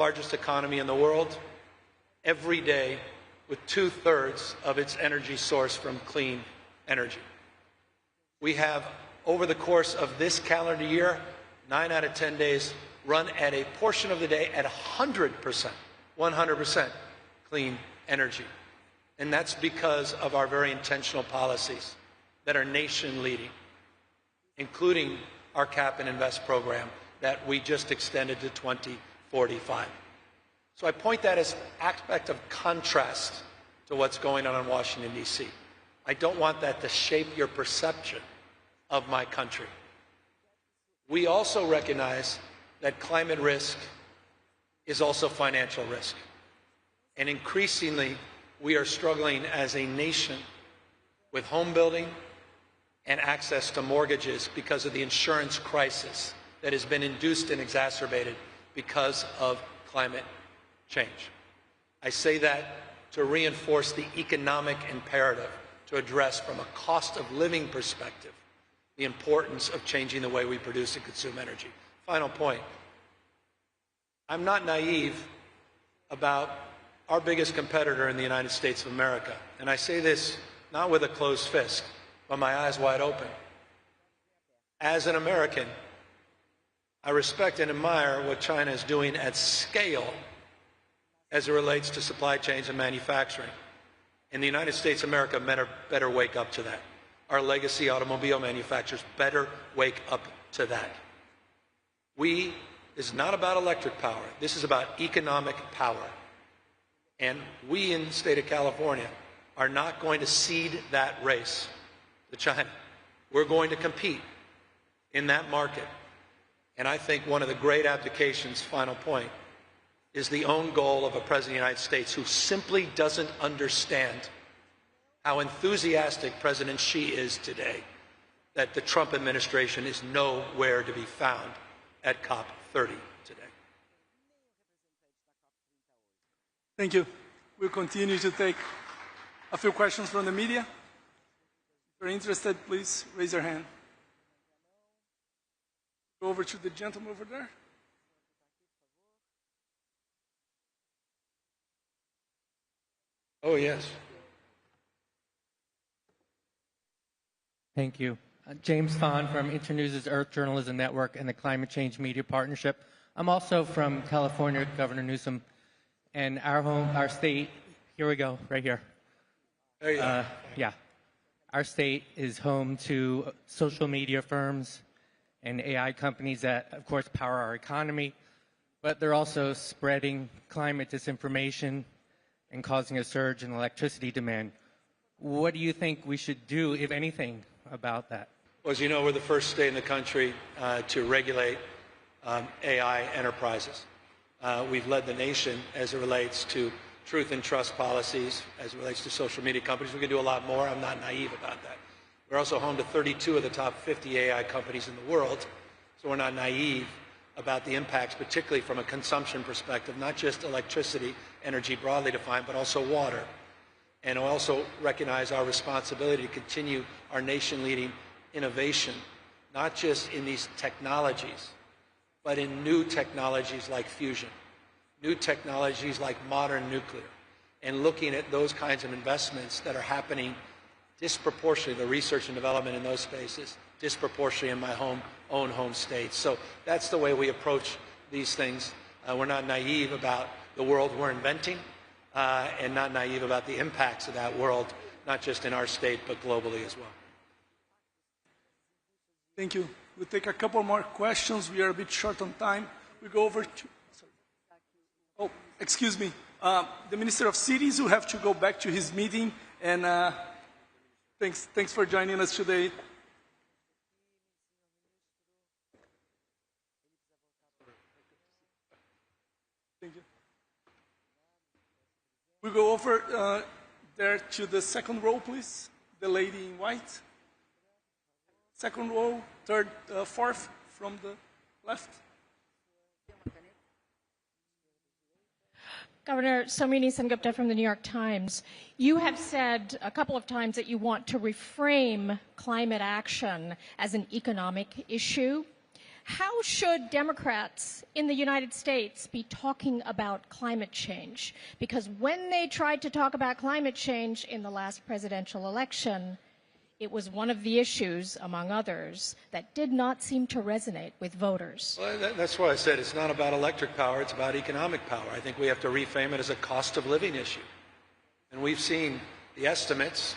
largest economy in the world, every day with 2/3 of its energy sourced from clean energy. We have, over the course of this calendar year, 9 out of 10 days run at a portion of the day at 100% clean energy. And that's because of our very intentional policies that are nation-leading, including our Cap and Invest program that we just extended to 2045. So I point that as an aspect of contrast to what's going on in Washington, D.C. I don't want that to shape your perception of my country. We also recognize that climate risk is also financial risk. And increasingly, we are struggling as a nation with home building and access to mortgages because of the insurance crisis that has been induced and exacerbated because of climate change. I say that to reinforce the economic imperative to address from a cost of living perspective the importance of changing the way we produce and consume energy. Final point. I'm not naive about our biggest competitor in the United States of America. And I say this not with a closed fist, but my eyes wide open. As an American, I respect and admire what China is doing at scale as it relates to supply chains and manufacturing. And the United States of America better wake up to that. Our legacy automobile manufacturers better wake up to that. This is not about electric power. This is about economic power. And we in the state of California are not going to cede that race to China. We're going to compete in that market. And I think one of the great abdications, final point, is the own goal of a President of the United States who simply doesn't understand how enthusiastic President Xi is today that the Trump administration is nowhere to be found at COP30 today. Thank you. We'll continue to take a few questions from the media. If you're interested, please raise your hand. Go over to the gentleman over there. Oh, yes. Thank you. James Fahn from Internews' Earth Journalism Network and the Climate Change Media Partnership. I'm also from California, Governor Newsom, and our state, here we go, right here. There you go. Yeah. Our state is home to social media firms and AI companies that, of course, power our economy, but they're also spreading climate disinformation and causing a surge in electricity demand. What do you think we should do, if anything, about that? Well, as you know, we're the first state in the country to regulate AI enterprises. We've led the nation as it relates to truth and trust policies, as it relates to social media companies. We can do a lot more. I'm not naive about that. We're also home to 32 of the top 50 AI companies in the world, so we're not naive about the impacts, particularly from a consumption perspective, not just electricity, energy broadly defined, but also water. And we also recognize our responsibility to continue our nation-leading innovation, not just in these technologies, but in new technologies like fusion, new technologies like modern nuclear, and looking at those kinds of investments that are happening disproportionately, the research and development in those spaces, disproportionately in my own home state. So that's the way we approach these things. We're not naive about the world we're inventing, and not naive about the impacts of that world, not just in our state, but globally as well. Thank you. We'll take a couple more questions. We are a bit short on time. We go over to... Sorry. Oh, excuse me. The Minister of Cities will have to go back to his meeting, and thanks for joining us today. Thank you. We go over there to the second row, please. The lady in white. Second row, third, fourth from the left. Governor Somini Sengupta from the New York Times. You have said a couple of times that you want to reframe climate action as an economic issue. How should Democrats in the United States be talking about climate change? Because when they tried to talk about climate change in the last presidential election, it was one of the issues, among others, that did not seem to resonate with voters. Well, that's why I said it's not about electric power, it's about economic power. I think we have to reframe it as a cost of living issue. And we've seen the estimates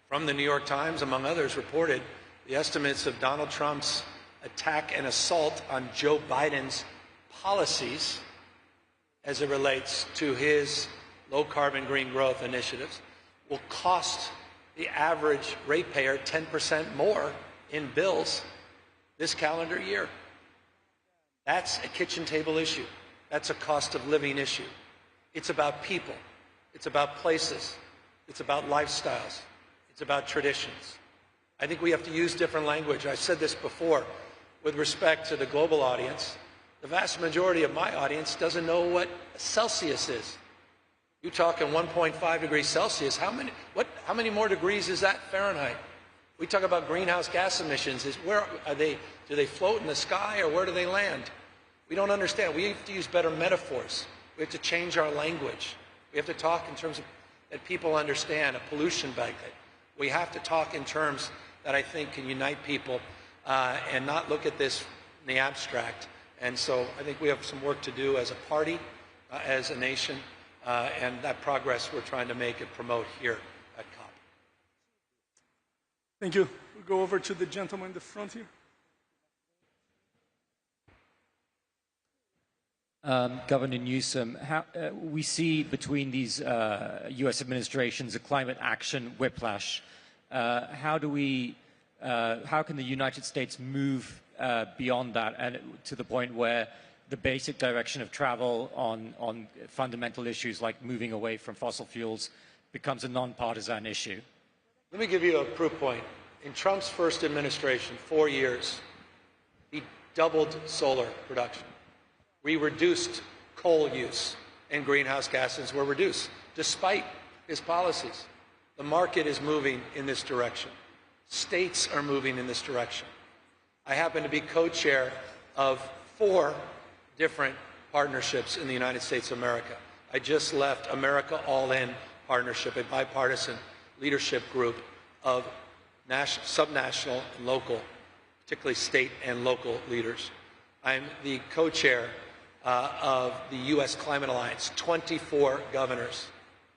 from the New York Times, among others, reported the estimates of Donald Trump's attack and assault on Joe Biden's policies as it relates to his low-carbon green growth initiatives will cost the average ratepayer 10% more in bills this calendar year. That's a kitchen table issue. That's a cost of living issue. It's about people. It's about places. It's about lifestyles. It's about traditions. I think we have to use different language. I've said this before with respect to the global audience. The vast majority of my audience doesn't know what Celsius is. You talk in 1.5 degrees Celsius, how many more degrees is that Fahrenheit? We talk about greenhouse gas emissions. Where are they? Do they float in the sky or where do they land? We don't understand. We have to use better metaphors. We have to change our language. We have to talk in terms of that people understand, a pollution bucket. We have to talk in terms that I think can unite people and not look at this in the abstract. And so I think we have some work to do as a party, as a nation, and that progress we're trying to make and promote here at COP. Thank you. We'll go over to the gentleman in the front here. Governor Newsom, we see between these U.S. administrations a climate action whiplash. How can the United States move beyond that and to the point where the basic direction of travel on fundamental issues like moving away from fossil fuels becomes a nonpartisan issue? Let me give you a proof point. In Trump's first administration, 4 years, he doubled solar production. We reduced coal use and greenhouse gases were reduced despite his policies. The market is moving in this direction. States are moving in this direction. I happen to be co-chair of 4 different partnerships in the United States of America. I just left America All In Partnership, a bipartisan leadership group of subnational and local, particularly state and local leaders. I'm the co-chair of the U.S. Climate Alliance, 24 governors.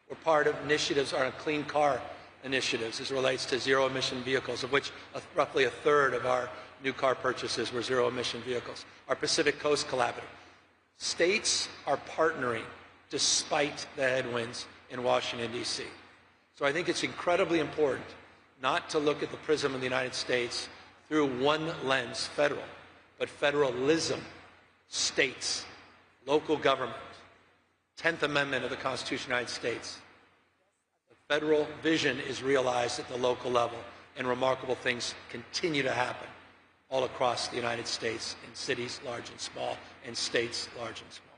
We're part of initiatives, our clean car initiatives as it relates to zero-emission vehicles, of which roughly a third of our new car purchases were zero-emission vehicles. Our Pacific Coast Collaborative. States are partnering despite the headwinds in Washington, D.C. So I think it's incredibly important not to look at the prism of the United States through one lens, federal, but federalism, states, local government, 10th Amendment of the Constitution of the United States. The federal vision is realized at the local level, and remarkable things continue to happen all across the United States in cities large and small, and states large and small.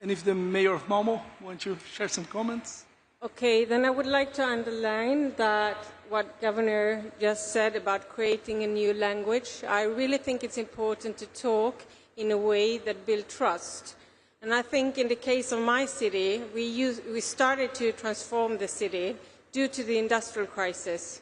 And if the mayor of Malmo wants to share some comments? Okay, then I would like to underline that what Governor just said about creating a new language. I really think it's important to talk in a way that builds trust. And I think in the case of my city, we started to transform the city due to the industrial crisis.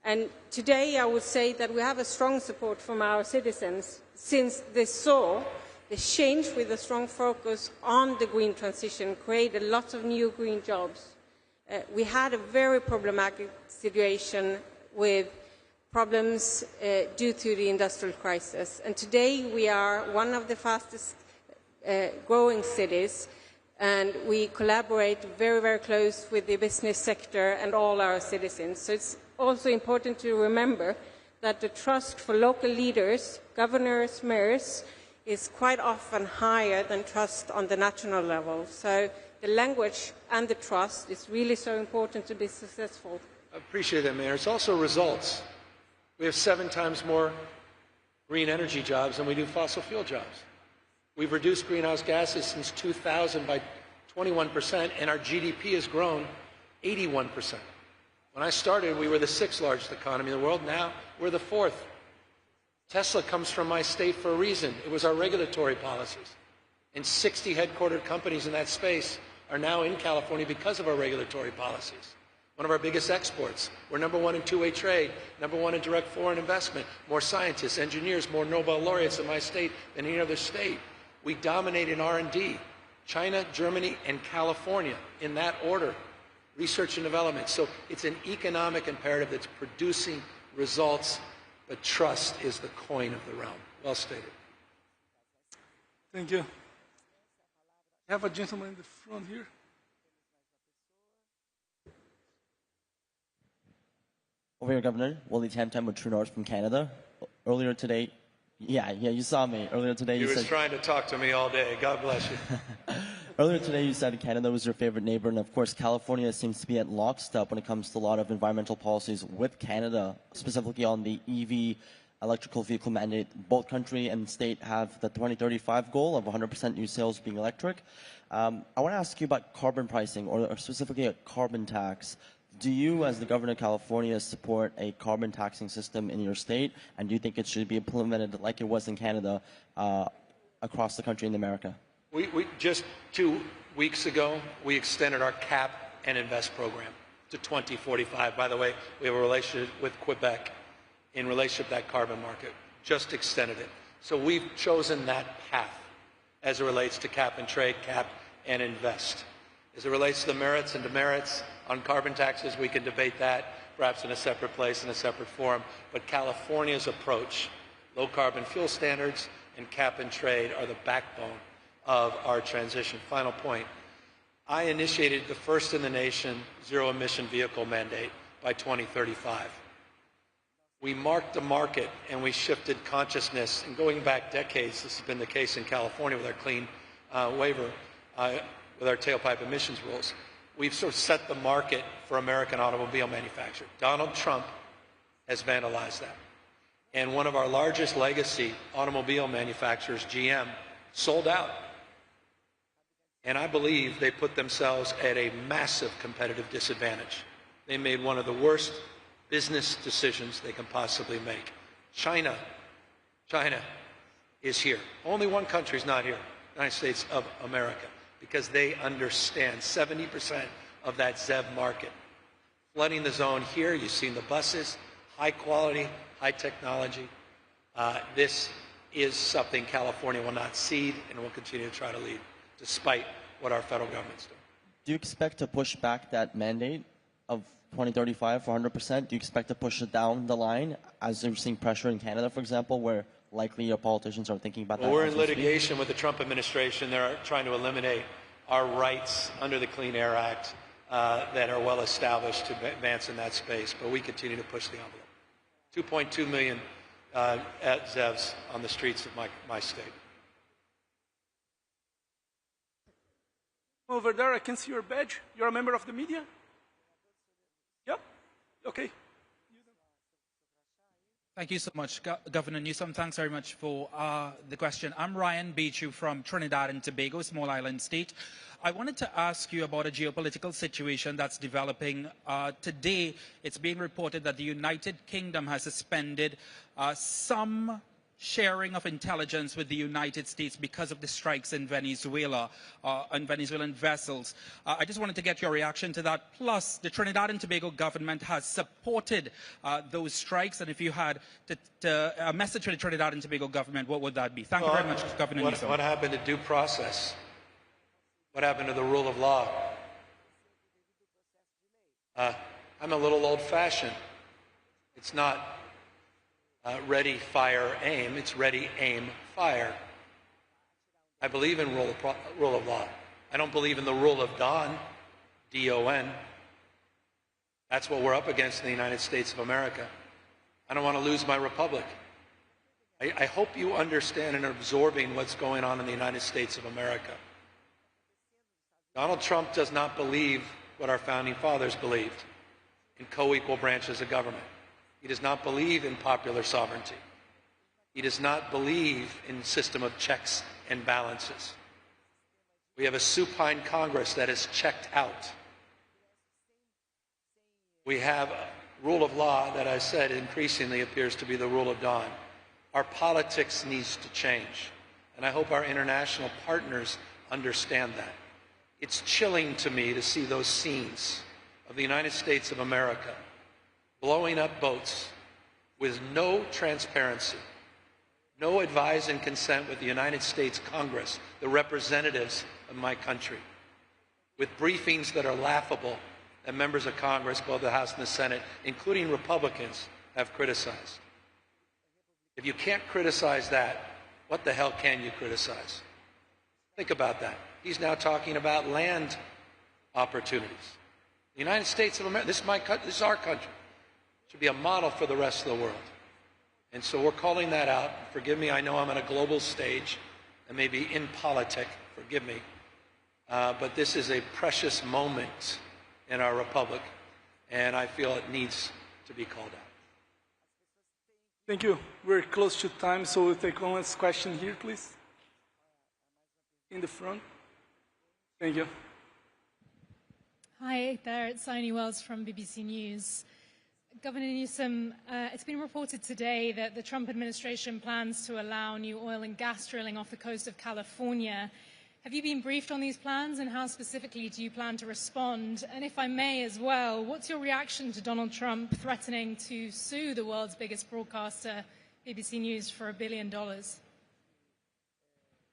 And today I would say that we have a strong support from our citizens since they saw the change with a strong focus on the green transition created lots of new green jobs. We had a very problematic situation with problems due to the industrial crisis. And today we are one of the fastest growing cities, and we collaborate very, very close with the business sector and all our citizens. So it's also important to remember that the trust for local leaders, governors, mayors, is quite often higher than trust on the national level. So the language and the trust is really so important to be successful. I appreciate that, Mayor. It's also results. We have 7 times more green energy jobs than we do fossil fuel jobs. We've reduced greenhouse gases since 2000 by 21%, and our GDP has grown 81%. When I started, we were the 6th largest economy in the world. Now we're the 4th. Tesla comes from my state for a reason. It was our regulatory policies. And 60 headquartered companies in that space are now in California because of our regulatory policies. One of our biggest exports. We're #1 in two-way trade, #1 in direct foreign investment, more scientists, engineers, more Nobel laureates in my state than any other state. We dominate in R&D. China, Germany, and California, in that order. Research and development. So it's an economic imperative that's producing results, but trust is the coin of the realm. Well stated. Thank you. I have a gentleman in the front here. Over here, Governor. Wally Tamtam with True North from Canada. Earlier today, yeah, you saw me. Earlier today, You you was said... trying to talk to me all day. God bless you. Earlier today, you said Canada was your favorite neighbor, and of course, California seems to be at lockstep when it comes to a lot of environmental policies with Canada, specifically on the EV electrical vehicle mandate. Both country and state have the 2035 goal of 100% new sales being electric. I want to ask you about carbon pricing, or specifically a carbon tax. Do you, as the governor of California, support a carbon taxing system in your state, and do you think it should be implemented like it was in Canada across the country in America? We just 2 weeks ago, we extended our cap and invest program to 2045. By the way, we have a relationship with Quebec in relationship to that carbon market. Just extended it. So we've chosen that path as it relates to cap and trade, cap and invest. As it relates to the merits and demerits on carbon taxes, we can debate that perhaps in a separate place, in a separate forum. But California's approach, low carbon fuel standards and cap and trade, are the backbone of our transition. Final point. I initiated the first in the nation zero emission vehicle mandate by 2035. We marked the market and we shifted consciousness, and going back decades, this has been the case in California with our clean waiver, with our tailpipe emissions rules. We've sort of set the market for American automobile manufacturing. Donald Trump has vandalized that. And one of our largest legacy automobile manufacturers, GM, sold out. And I believe they put themselves at a massive competitive disadvantage. They made one of the worst business decisions they can possibly make. China is here. Only one country is not here, United States of America, because they understand 70% of that ZEV market. Flooding the zone here, you've seen the buses, high quality, high technology. This is something California will not cede and will continue to try to lead, despite what our federal government's doing. Do you expect to push back that mandate of 2035 for 100%? Do you expect to push it down the line as you're seeing pressure in Canada, for example, where likely your politicians are thinking about that? Well, we're in litigation with the Trump administration. They're trying to eliminate our rights under the Clean Air Act that are well established to advance in that space, but we continue to push the envelope. 2.2 million ZEVs on the streets of my state. Over there, I can see your badge. You're a member of the media? Yep. Okay. Thank you so much, Governor Newsom. Thanks very much for the question. I'm Ryan Beechu from Trinidad and Tobago, small island state. I wanted to ask you about a geopolitical situation that's developing. Today, it's being reported that the United Kingdom has suspended some sharing of intelligence with the United States because of the strikes in Venezuela, on Venezuelan vessels. I just wanted to get your reaction to that. Plus, the Trinidad and Tobago government has supported those strikes, and if you had a message to the Trinidad and Tobago government, what would that be? Thank you very much, Governor Newsom. What happened to due process? What happened to the rule of law? I'm a little old-fashioned. It's not ready, fire, aim. It's ready, aim, fire. I believe in rule of law. I don't believe in the rule of Don, D-O-N. That's what we're up against in the United States of America. I don't want to lose my republic. I hope you understand and are absorbing what's going on in the United States of America. Donald Trump does not believe what our founding fathers believed, in co-equal branches of government. He does not believe in popular sovereignty. He does not believe in a system of checks and balances. We have a supine Congress that is checked out. We have a rule of law that I said increasingly appears to be the rule of Don. Our politics needs to change, and I hope our international partners understand that. It's chilling to me to see those scenes of the United States of America blowing up boats with no transparency, no advise and consent with the United States Congress, the representatives of my country, with briefings that are laughable that members of Congress, both the House and the Senate, including Republicans, have criticized. If you can't criticize that, what the hell can you criticize? Think about that. He's now talking about land opportunities. The United States of America, this is our country, should be a model for the rest of the world. And so we're calling that out. Forgive me, I know I'm on a global stage and maybe in politics, forgive me. But this is a precious moment in our republic, and I feel it needs to be called out. Thank you. We're close to time, so we'll take one last question here, please. In the front. Thank you. Hi there, it's Sony Wells from BBC News. Governor Newsom, it's been reported today that the Trump administration plans to allow new oil and gas drilling off the coast of California. Have you been briefed on these plans, and how specifically do you plan to respond? And if I may as well, what's your reaction to Donald Trump threatening to sue the world's biggest broadcaster, BBC News, for $1 billion?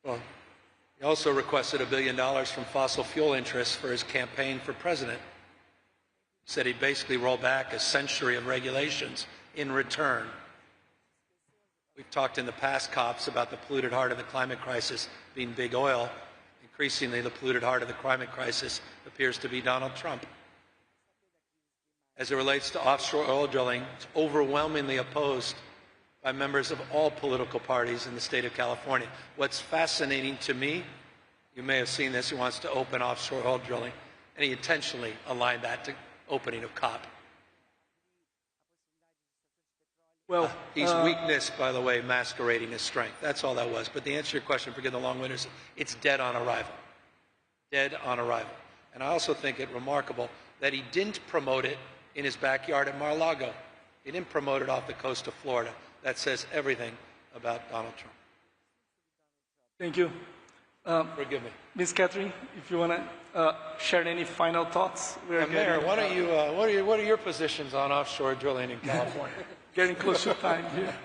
Well, he also requested $1 billion from fossil fuel interests for his campaign for president. He said he'd basically roll back a century of regulations in return. We've talked in the past COPs about the polluted heart of the climate crisis being big oil. Increasingly, the polluted heart of the climate crisis appears to be Donald Trump. As it relates to offshore oil drilling, it's overwhelmingly opposed by members of all political parties in the state of California. What's fascinating to me, you may have seen this, he wants to open offshore oil drilling, and he intentionally aligned that to opening of COP. Well, he's weakness, by the way, masquerading as strength. That's all that was. But the answer to your question, forget the long winters, it's dead on arrival. Dead on arrival. And I also think it remarkable that he didn't promote it in his backyard at Mar-a-Lago. He didn't promote it off the coast of Florida. That says everything about Donald Trump. Thank you. Forgive me. Ms. Katrin, if you want to share any final thoughts. Mayor, what are your positions on offshore drilling in California? Getting close to time here.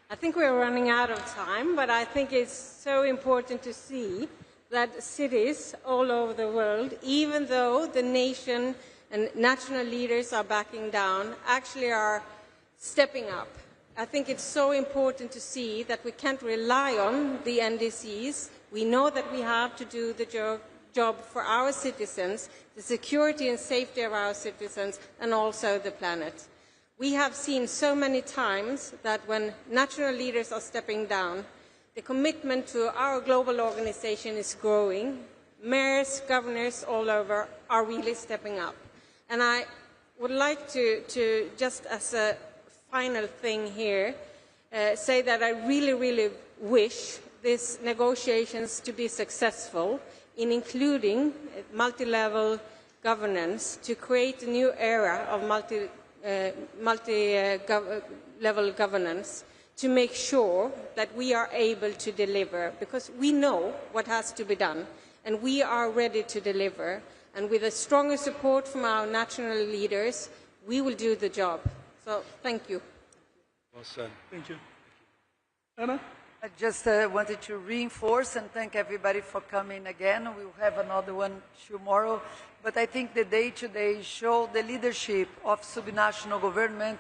I think we're running out of time, but I think it's so important to see that cities all over the world, even though the nation and national leaders are backing down, actually are stepping up. I think it's so important to see that we can't rely on the NDCs. We know that we have to do the job for our citizens, the security and safety of our citizens, and also the planet. We have seen so many times that when national leaders are stepping down, the commitment to our global organization is growing. Mayors, governors all over are really stepping up. And I would like to just as a final thing here, say that I really, really wish these negotiations to be successful in including multi-level governance to create a new era of multi-level governance to make sure that we are able to deliver, because we know what has to be done and we are ready to deliver, and with a stronger support from our national leaders we will do the job. So thank you. Well said. Thank you. Ana? I just wanted to reinforce and thank everybody for coming again. We'll have another one tomorrow. But I think the day today showed the leadership of subnational government,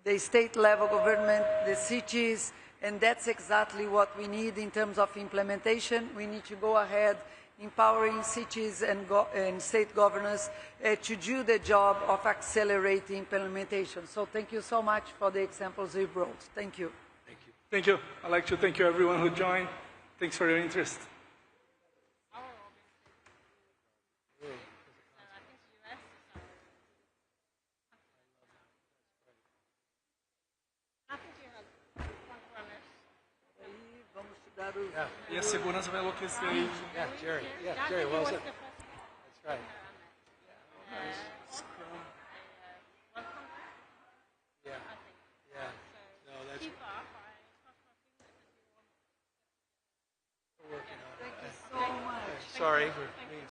the state-level government, the cities, and that's exactly what we need in terms of implementation. We need to go ahead empowering cities and state governors to do the job of accelerating implementation. So thank you so much for the examples you brought. Thank you. Thank you. I'd like to thank you everyone who joined. Thanks for your interest. E a segurança vai enlouquecer aí. Yeah, Jerry, well said. That's right. Yeah. No, that's agree.